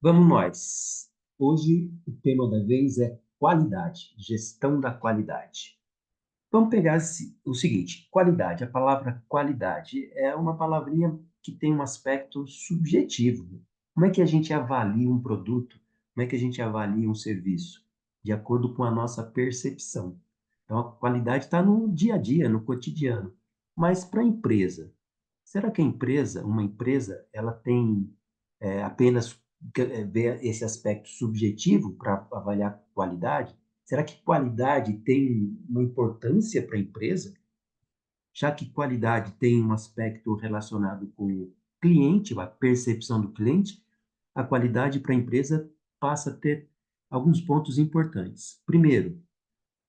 Vamos nós. Hoje o tema da vez é qualidade, gestão da qualidade. Vamos pegar o seguinte, qualidade. A palavra qualidade é uma palavrinha que tem um aspecto subjetivo. Como é que a gente avalia um produto? Como é que a gente avalia um serviço? De acordo com a nossa percepção. Então, a qualidade está no dia a dia, no cotidiano. Mas para a empresa, será que uma empresa, ela tem apenas ver esse aspecto subjetivo para avaliar qualidade? Será que qualidade tem uma importância para a empresa? Já que qualidade tem um aspecto relacionado com o cliente, a percepção do cliente, a qualidade para a empresa passa a ter alguns pontos importantes. Primeiro,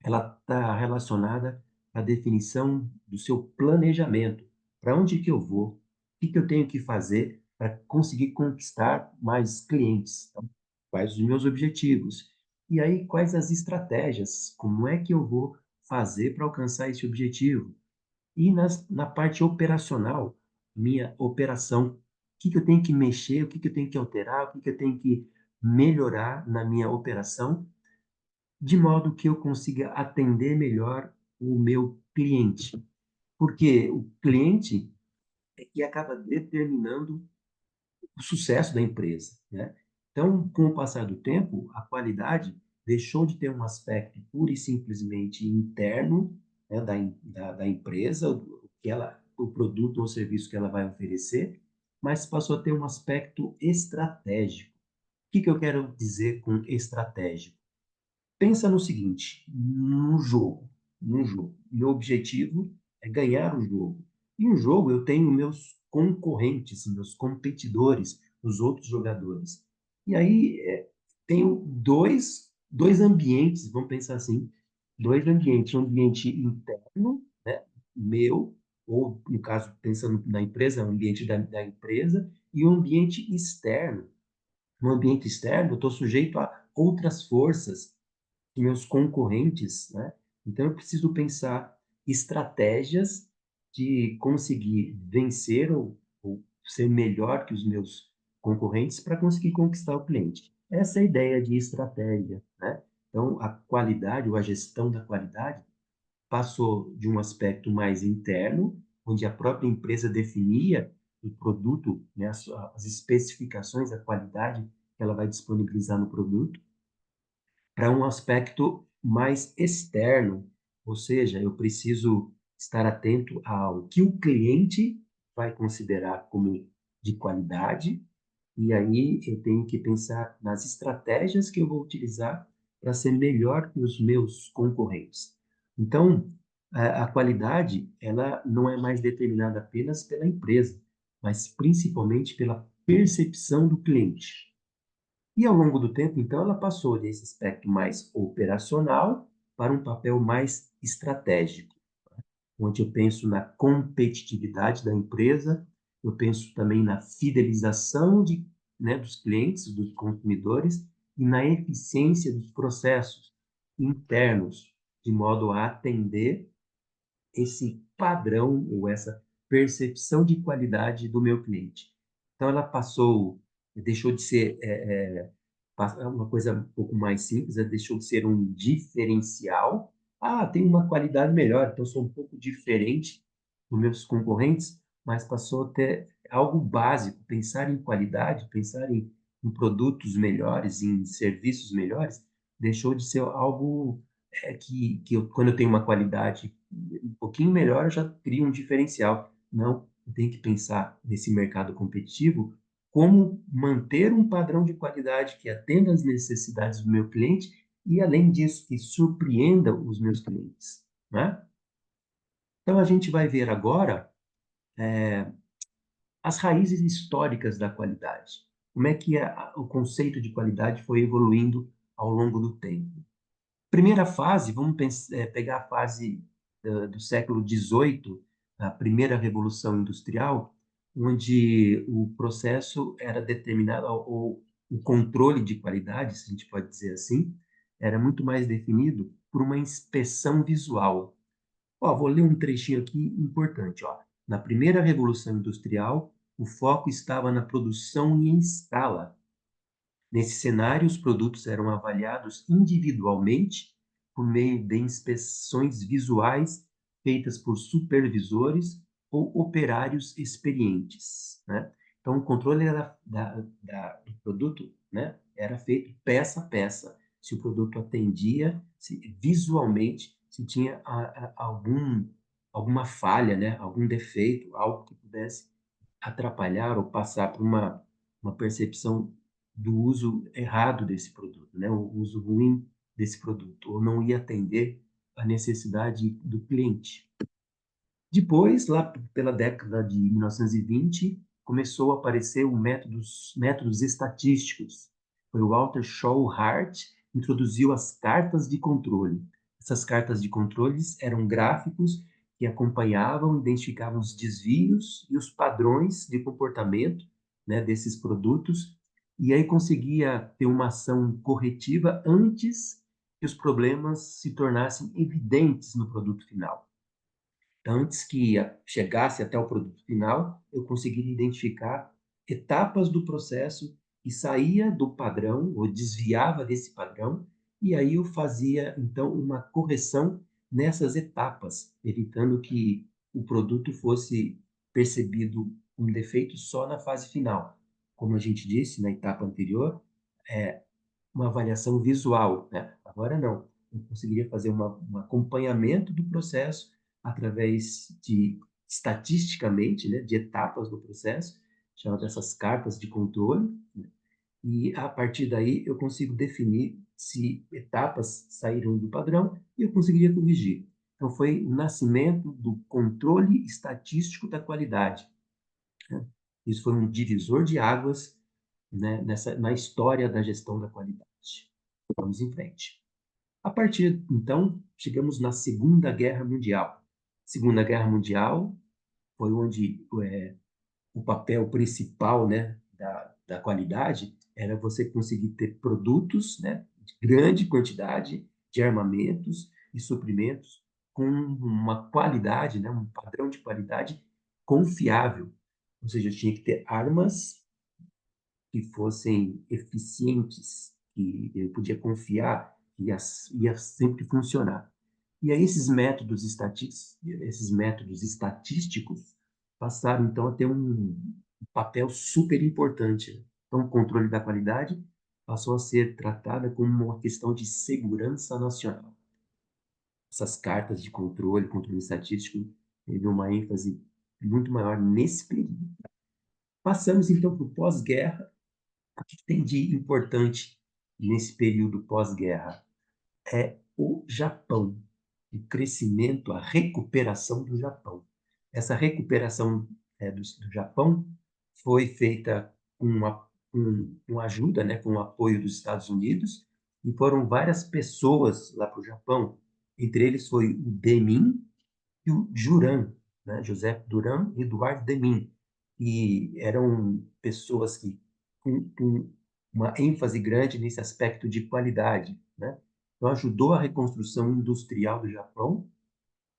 ela está relacionada à definição do seu planejamento. Para onde que eu vou? O que que eu tenho que fazer para conseguir conquistar mais clientes? Então, quais os meus objetivos? E aí, quais as estratégias? Como é que eu vou fazer para alcançar esse objetivo? E na parte operacional, minha operação, o que que eu tenho que mexer, o que que eu tenho que alterar, o que que eu tenho que melhorar na minha operação de modo que eu consiga atender melhor o meu cliente. Porque o cliente é que acaba determinando o sucesso da empresa, né? Então, com o passar do tempo, a qualidade deixou de ter um aspecto pura e simplesmente interno, né, da empresa, o produto ou serviço que ela vai oferecer, mas passou a ter um aspecto estratégico. O que que eu quero dizer com estratégico? Pensa no seguinte, num jogo. Meu objetivo é ganhar o jogo. E um jogo eu tenho meus concorrentes, meus competidores, os outros jogadores. E aí tenho dois ambientes, vamos pensar assim, dois ambientes, um ambiente interno, né, meu, ou no caso, pensando na empresa, um ambiente da empresa, e um ambiente externo. No ambiente externo, eu estou sujeito a outras forças, meus concorrentes, né? Então eu preciso pensar estratégias de conseguir vencer ou ser melhor que os meus concorrentes para conseguir conquistar o cliente. Essa é a ideia de estratégia, né? Então a qualidade ou a gestão da qualidade passou de um aspecto mais interno, onde a própria empresa definia o produto, né, as especificações, a qualidade que ela vai disponibilizar no produto, para um aspecto mais externo, ou seja, eu preciso estar atento ao que o cliente vai considerar como de qualidade, e aí eu tenho que pensar nas estratégias que eu vou utilizar para ser melhor que os meus concorrentes. Então, a qualidade, ela não é mais determinada apenas pela empresa, mas principalmente pela percepção do cliente. E ao longo do tempo, então, ela passou desse aspecto mais operacional para um papel mais estratégico, onde eu penso na competitividade da empresa, eu penso também na fidelização né, dos clientes, dos consumidores, e na eficiência dos processos internos, de modo a atender esse padrão ou essa percepção de qualidade do meu cliente. Então, ela deixou de ser uma coisa um pouco mais simples, deixou de ser um diferencial. Ah, tem uma qualidade melhor, então sou um pouco diferente dos meus concorrentes, mas passou a ter algo básico, pensar em qualidade, pensar em produtos melhores, em serviços melhores, deixou de ser algo quando eu tenho uma qualidade um pouquinho melhor, eu já crio um diferencial. Não, eu tenho que pensar nesse mercado competitivo como manter um padrão de qualidade que atenda às necessidades do meu cliente e, além disso, que surpreenda os meus clientes, né? Então, a gente vai ver agora as raízes históricas da qualidade. Como é que o conceito de qualidade foi evoluindo ao longo do tempo. Primeira fase, vamos pegar a fase do século XVIII, a primeira revolução industrial, onde o processo era determinado, ou o controle de qualidade, se a gente pode dizer assim, era muito mais definido por uma inspeção visual. Ó, vou ler um trechinho aqui importante. Ó. Na primeira revolução industrial, o foco estava na produção em escala, Nesse cenário, os produtos eram avaliados individualmente por meio de inspeções visuais feitas por supervisores ou operários experientes, né? Então, o controle do produto, né, era feito peça a peça. Se o produto atendia, se, visualmente, se tinha alguma falha, né, algum defeito, algo que pudesse atrapalhar ou passar por uma percepção do uso errado desse produto, né, o uso ruim desse produto, ou não ia atender a necessidade do cliente. Depois, lá pela década de 1920, começou a aparecer métodos estatísticos. Foi o Walter Shaw Hart que introduziu as cartas de controle. Essas cartas de controles eram gráficos que acompanhavam, identificavam os desvios e os padrões de comportamento, né, desses produtos, e aí conseguia ter uma ação corretiva antes que os problemas se tornassem evidentes no produto final. Antes que chegasse até o produto final, eu conseguiria identificar etapas do processo que saía do padrão ou desviava desse padrão, e aí eu fazia então uma correção nessas etapas, evitando que o produto fosse percebido um defeito só na fase final. Como a gente disse na etapa anterior, é uma avaliação visual, né? Agora não. Eu conseguiria fazer um acompanhamento do processo através de, estatisticamente, né, de etapas do processo, chamado essas cartas de controle, né? E a partir daí eu consigo definir se etapas saíram do padrão e eu conseguiria corrigir. Então foi o nascimento do controle estatístico da qualidade, né? Isso foi um divisor de águas, né, na história da gestão da qualidade. Vamos em frente. A partir, então, chegamos na Segunda Guerra Mundial. Segunda Guerra Mundial foi onde o papel principal, né, da qualidade era você conseguir ter produtos, né, de grande quantidade de armamentos e suprimentos com uma qualidade, né, um padrão de qualidade confiável. Ou seja, tinha que ter armas que fossem eficientes, que eu podia confiar que ia sempre funcionar. E aí esses métodos estatísticos passaram então a ter um papel super importante. Então, o controle da qualidade passou a ser tratada como uma questão de segurança nacional. Essas cartas de controle estatístico, teve uma ênfase muito maior nesse período. Passamos então para o pós-guerra. O que tem de importante nesse período pós-guerra? É o Japão, o crescimento, a recuperação do Japão. Essa recuperação do Japão foi feita com ajuda, né, com o apoio dos Estados Unidos, e foram várias pessoas lá para o Japão. Entre eles foi o Demin e o Juran, né, José Duran e Eduardo Demin, e eram pessoas que com uma ênfase grande nesse aspecto de qualidade, né? Então ajudou a reconstrução industrial do Japão,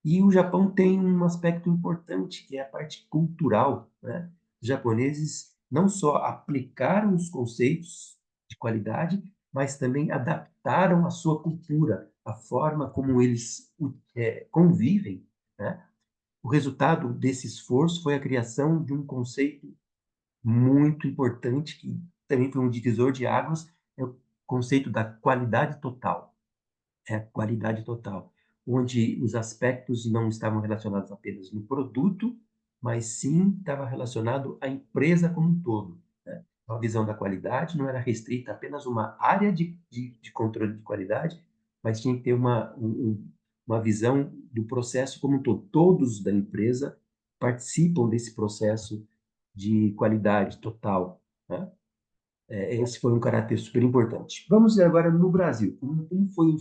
e o Japão tem um aspecto importante, que é a parte cultural, né? Os japoneses não só aplicaram os conceitos de qualidade, mas também adaptaram a sua cultura, a forma como eles convivem, né? O resultado desse esforço foi a criação de um conceito muito importante, que também foi um divisor de águas, é o conceito da qualidade total. É a qualidade total, onde os aspectos não estavam relacionados apenas no produto, mas sim estava relacionado à empresa como um todo, né? A visão da qualidade não era restrita a apenas uma área de controle de qualidade, mas tinha que ter uma visão do processo como um todo. Todos da empresa participam desse processo de qualidade total, né? Esse foi um caráter super importante. Vamos ver agora no Brasil. Como foi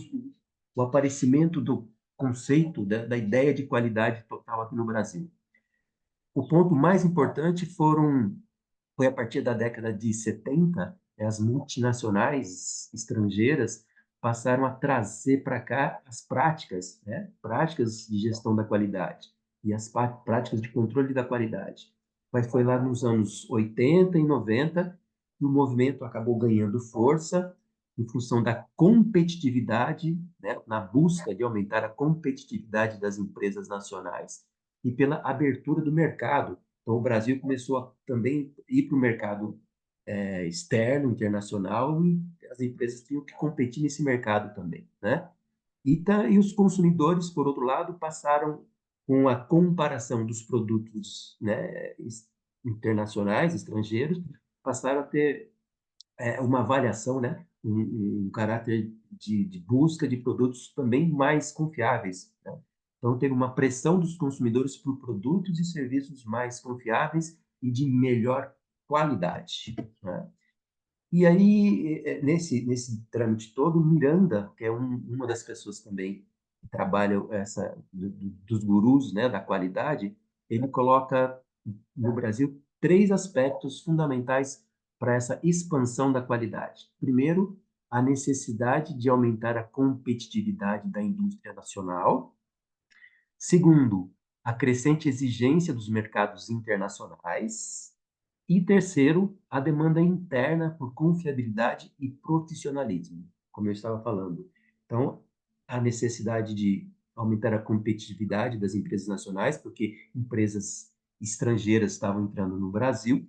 o aparecimento do conceito, da ideia de qualidade total aqui no Brasil? O ponto mais importante foi a partir da década de 70, as multinacionais estrangeiras passaram a trazer para cá as práticas, né? Práticas de gestão da qualidade e as práticas de controle da qualidade. Mas foi lá nos anos 80 e 90 e o movimento acabou ganhando força em função da competitividade, né, na busca de aumentar a competitividade das empresas nacionais e pela abertura do mercado. Então, o Brasil começou a também ir para o mercado externo, internacional, e as empresas tinham que competir nesse mercado também, né? E os consumidores, por outro lado, passaram com a comparação dos produtos, né, internacionais, estrangeiros, passaram a ter uma avaliação, né, um caráter de busca de produtos também mais confiáveis, né? Então, teve uma pressão dos consumidores por produtos e serviços mais confiáveis e de melhor qualidade, né? E aí, nesse trâmite todo, Miranda, que é uma das pessoas também que trabalha dos gurus, né, da qualidade, ele coloca no Brasil três aspectos fundamentais para essa expansão da qualidade. Primeiro, a necessidade de aumentar a competitividade da indústria nacional. Segundo, a crescente exigência dos mercados internacionais. E terceiro, a demanda interna por confiabilidade e profissionalismo, como eu estava falando. Então, a necessidade de aumentar a competitividade das empresas nacionais, porque empresas estrangeiras estavam entrando no Brasil,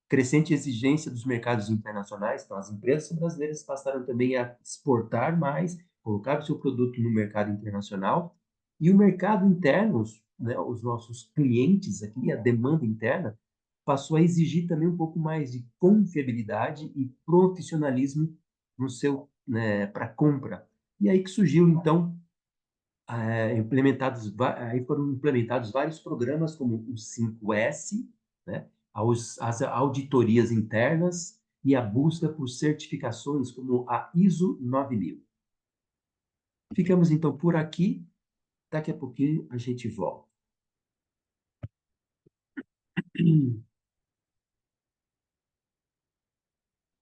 crescente exigência dos mercados internacionais, então as empresas brasileiras passaram também a exportar mais, colocar o seu produto no mercado internacional, e o mercado interno, né, os nossos clientes aqui, a demanda interna, passou a exigir também um pouco mais de confiabilidade e profissionalismo no seu, né, para compra. E aí que surgiu, então, aí foram implementados vários programas como o 5S, né, as auditorias internas e a busca por certificações como a ISO 9000. Ficamos então por aqui, daqui a pouquinho a gente volta.